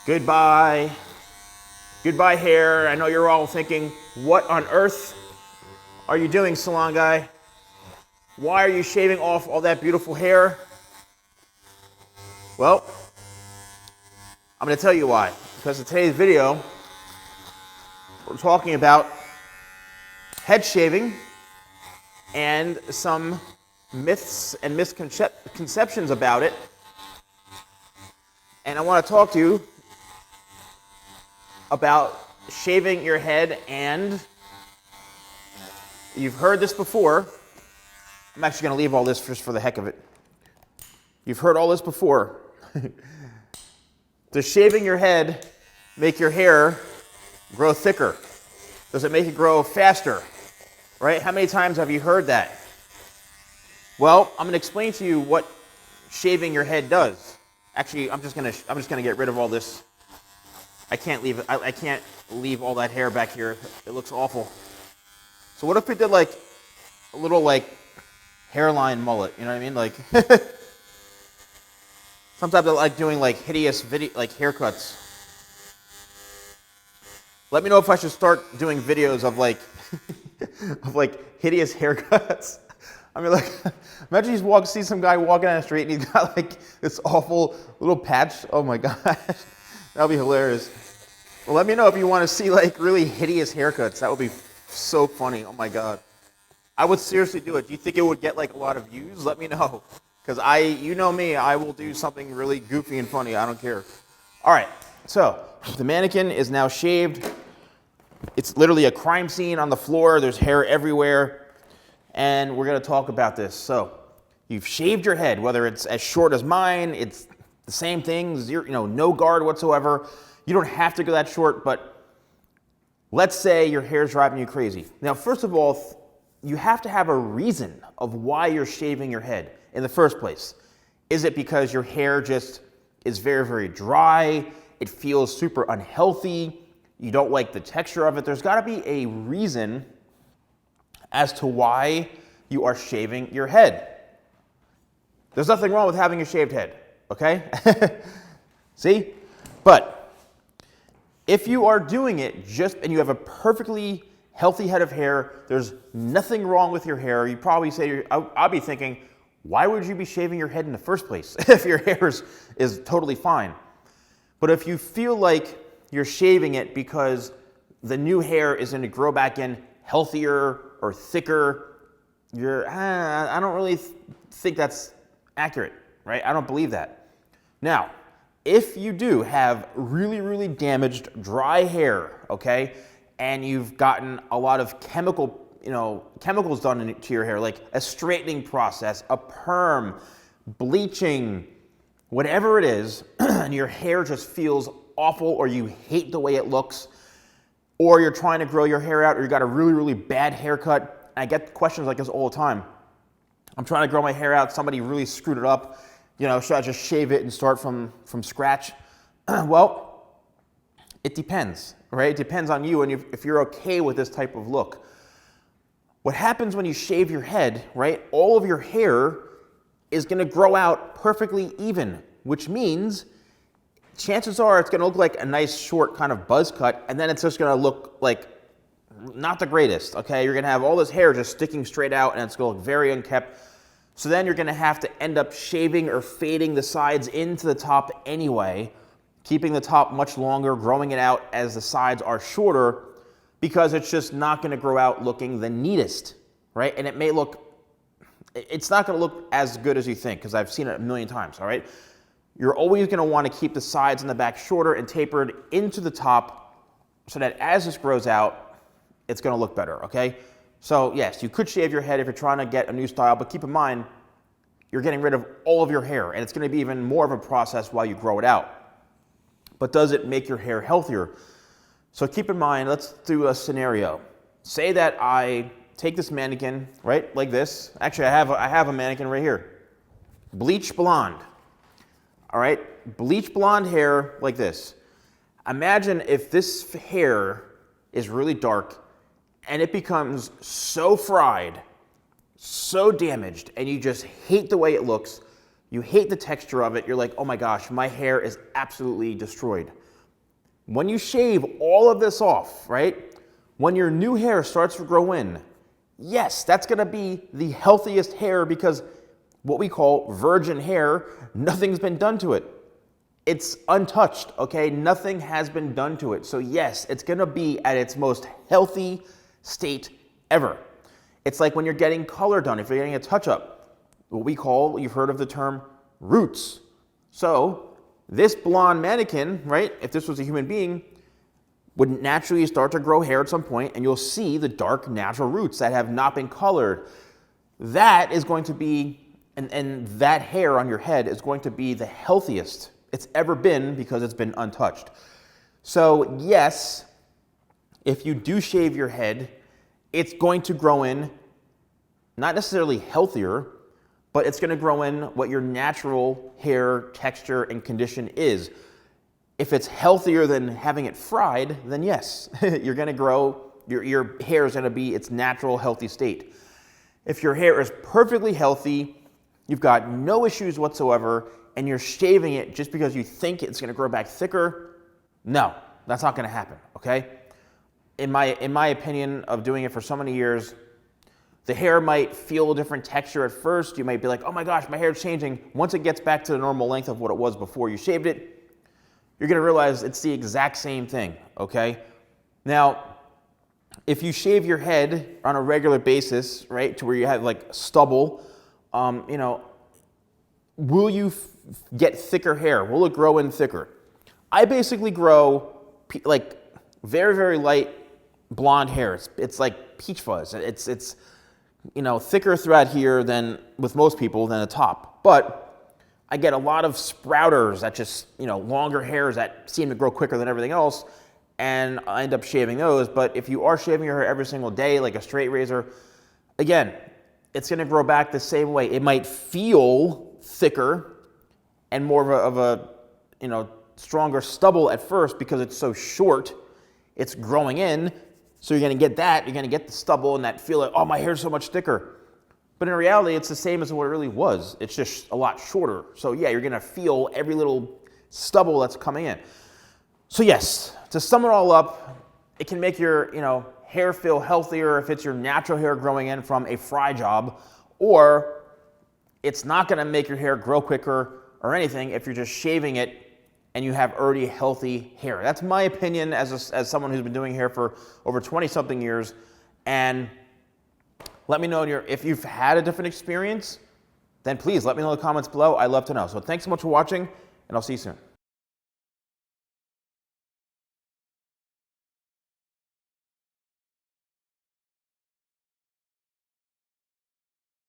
Goodbye. Goodbye, hair. I know you're all thinking, what on earth are you doing, salon guy? Why are you shaving off all that beautiful hair? Well, I'm going to tell you why. Because in today's video, we're talking about head shaving and some myths and misconceptions about it. And I want to talk to you about shaving your head, and you've heard this before. I'm actually going to leave all this just for the heck of it. You've heard all this before. Does shaving your head make your hair grow thicker? Does it make it grow faster? Right? How many times have you heard that? Well, I'm going to explain to you what shaving your head does. Actually, I'm just going to get rid of all this. I can't leave all that hair back here. It looks awful. So what if we did like a little hairline mullet? You know what I mean? Like sometimes I like doing hideous haircuts. Let me know if I should start doing videos of hideous haircuts. I mean, imagine you see some guy walking down the street and he's got this awful little patch. Oh my gosh, that'll be hilarious. Well, let me know if you want to see really hideous haircuts. That would be so funny. Oh my God, I would seriously do it. Do you think it would get a lot of views? Let me know, because you know me, I will do something really goofy and funny. I don't care. All right, so the mannequin is now shaved. It's literally a crime scene on the floor. There's hair everywhere. And we're going to talk about this. So you've shaved your head, whether it's as short as mine, it's the same thing, no guard whatsoever. You don't have to go that short, but let's say your hair's driving you crazy. Now, first of all, you have to have a reason of why you're shaving your head in the first place. Is it because your hair just is very, very dry? It feels super unhealthy? You don't like the texture of it? There's got to be a reason as to why you are shaving your head. There's nothing wrong with having a shaved head, okay? See? But if you are doing it and you have a perfectly healthy head of hair, there's nothing wrong with your hair, you probably say, I'll be thinking, why would you be shaving your head in the first place if your hair is totally fine? But if you feel like you're shaving it because the new hair is going to grow back in healthier or thicker, I don't really think that's accurate, right? I don't believe that. Now, if you do have really, really damaged dry hair, okay, and you've gotten a lot of chemicals done into your hair, like a straightening process, a perm, bleaching, whatever it is, and your hair just feels awful, or you hate the way it looks, or you're trying to grow your hair out, or you got a really, really bad haircut. I get questions like this all the time. I'm trying to grow my hair out, somebody really screwed it up. Should I just shave it and start from scratch? Well, it depends, right? It depends on you and if you're okay with this type of look. What happens when you shave your head, right? All of your hair is gonna grow out perfectly even, which means chances are it's going to look like a nice short kind of buzz cut, and then it's just going to look like not the greatest, okay? You're going to have all this hair just sticking straight out, and it's going to look very unkempt. So then you're going to have to end up shaving or fading the sides into the top anyway, keeping the top much longer, growing it out as the sides are shorter, because it's just not going to grow out looking the neatest, right? And it's not going to look as good as you think, because I've seen it a million times, all right? You're always going to want to keep the sides and the back shorter and tapered into the top so that as this grows out, it's going to look better, okay? So yes, you could shave your head if you're trying to get a new style, but keep in mind, you're getting rid of all of your hair, and it's going to be even more of a process while you grow it out. But does it make your hair healthier? So keep in mind, let's do a scenario. Say that I take this mannequin, right, like this. Actually, I have a mannequin right here. Bleach blonde. All right, bleach blonde hair like this. Imagine if this hair is really dark and it becomes so fried, so damaged, and you just hate the way it looks, you hate the texture of it, you're like, oh my gosh, my hair is absolutely destroyed. when you shave all of this off, right? When your new hair starts to grow in, yes, that's gonna be the healthiest hair because what we call virgin hair, nothing's been done to it. It's untouched, okay? Nothing has been done to it. So yes, it's gonna be at its most healthy state ever. It's like when you're getting color done, if you're getting a touch-up, what we call, you've heard of the term roots. So this blonde mannequin, right, if this was a human being, would naturally start to grow hair at some point, and you'll see the dark natural roots that have not been colored. That is going to be, and that hair on your head is going to be the healthiest it's ever been because it's been untouched. So yes, if you do shave your head, it's going to grow in, not necessarily healthier, but it's going to grow in what your natural hair texture and condition is. If it's healthier than having it fried, then yes, you're going to grow, your hair is going to be its natural healthy state. If your hair is perfectly healthy, you've got no issues whatsoever, and you're shaving it just because you think it's going to grow back thicker, no, that's not going to happen, okay? In my opinion of doing it for so many years, the hair might feel a different texture at first. You might be like, oh my gosh, my hair's changing. Once it gets back to the normal length of what it was before you shaved it, you're going to realize it's the exact same thing, okay? Now, if you shave your head on a regular basis, right, to where you have like stubble, you know, will you get thicker hair? Will it grow in thicker? I basically grow like very, very light blonde hair. It's like peach fuzz. It's you know, thicker throughout here than with most people than the top. But I get a lot of sprouters that just, you know, longer hairs that seem to grow quicker than everything else, and I end up shaving those. But if you are shaving your hair every single day, like a straight razor, again, it's going to grow back the same way. It might feel thicker and more of a you know, stronger stubble at first because it's so short, it's growing in, so you're going to get that, you're going to get the stubble and that feel like, oh, my hair's so much thicker. But in reality, it's the same as what it really was. It's just a lot shorter. So yeah, you're going to feel every little stubble that's coming in. So yes, to sum it all up, it can make your, you know, hair feel healthier if it's your natural hair growing in from a fry job, or it's not going to make your hair grow quicker or anything if you're just shaving it and you have already healthy hair. That's my opinion as someone who's been doing hair for over 20-something years. And let me know if you've had a different experience, then please let me know in the comments below. I'd love to know. So thanks so much for watching, and I'll see you soon.